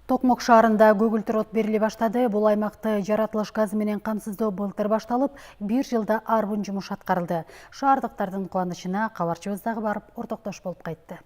Токмок шаарында көгүлтүр от бериле баштады. Бул аймакты жаратылыш газы менен камсыздоо былтыр башталып, 1 жылда арбын жумуш аткарылды. Шаардыктардын кубанычына кабарчыбыз дагы барып ортоктош болуп кайтты.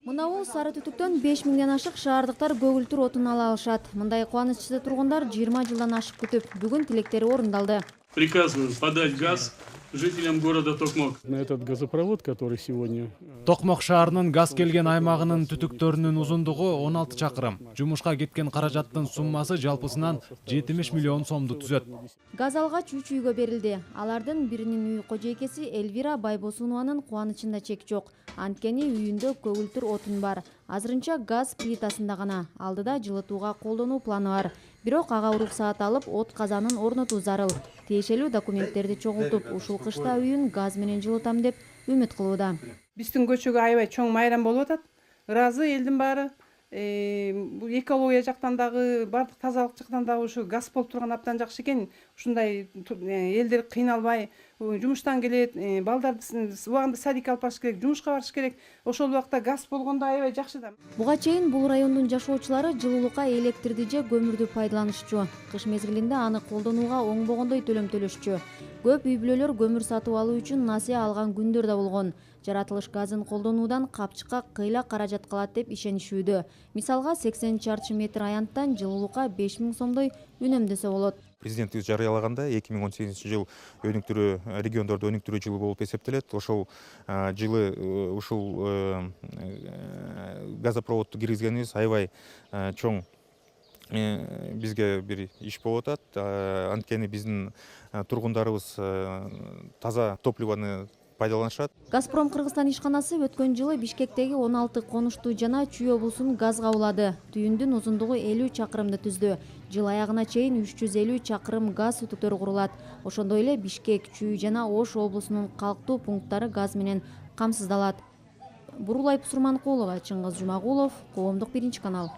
Мынау сары түтүктөн 5000ден ашык шаардыктар көгүлтүр отун ала алышат. Мындай кубанычты тургундар 20 жылдан ашык күтүп, бүгүн тилектери орундалды. Приказываю подать газ жителям города Токмок. На этот газопровод, который сегодня... Токмок шаарынын газ келген аймагынын түтүктөрүнүн узундугу 16 чакырым. Жумушка кеткен каражаттын суммасы жалпысынан 70 миллион сомду түзөт. Газ алгач 3 үйгө берилди. Алардын биринин үй кожойкеси Эльвира Байбосунованын кубанычында чек жок. Анткени үйүндө көгүлтүр отун бар. Азырынча газ плитасында гана. Алдыда жылытууга колдонуу планы бар. Бирок ага уруксаат алып, от казанын орнотуу зарыл. Тиешелүү документтерди чогултуп, ушул кышта үйүн газ менен жылытам деп үмүт кылууда. Биздин көчөгө аябай чоң майрам болуп атат. Ыраазы элдин баары. Бул экология жактан дагы, бардык тазалык жактан дагы ушу газ болуп турган абдан жакшы экен. Ушундай элдер кыйналбай жумуштан келет, балдарды убагында садикке алып барыш керек, жумушка барыш керек. Ошол убакта газ болгондо аябай жакшы да. Буга чейин бул райондун жашоочулары жылуулукка электрди же көмүрдү пайдаланышчу. Кыш мезгилинде аны колдонууга оңбогондой төлөм төлөшчү. Көп үй бүлөлөр көмүр сатып алуу үчүн насыя алган күндөр да болгон. Жаратылыш газын колдонуудан капчыкка кыйла каражат калат деп ишенишүүдө. Мисалга 80 чарчы метр аянттан жылуулукка 5000 сомдой үнөмдөсө болот. Президентибиз жарыялаганда 2018 жыл өнүктүрүү региондордо өнүктүрүү жылы болуп эсептелет. Ошол жылы ушул газопроводду киргизгенибиз аябай чоң бизге бир иш болуп атат. Анткени биздин тургундарыбыз таза топливоны пайдаланышат. Газпром Кыргызстан ишканасы өткөн жылы Бишкектеги 16 конуштуу жана Чүй облусун газга улады. Түйүндүн узундугу 50 чакырымды түздү. Жыл аягына чейин 350 чакырым газ түтүктөрү курулат. Ошондой эле Бишкек, Чүй жана Ош облусунун калктуу пункттары газ менен камсыздалат. Бурулай Пусурманкулова, Чыңгыз Жумагулов, Коомдук 1 канал.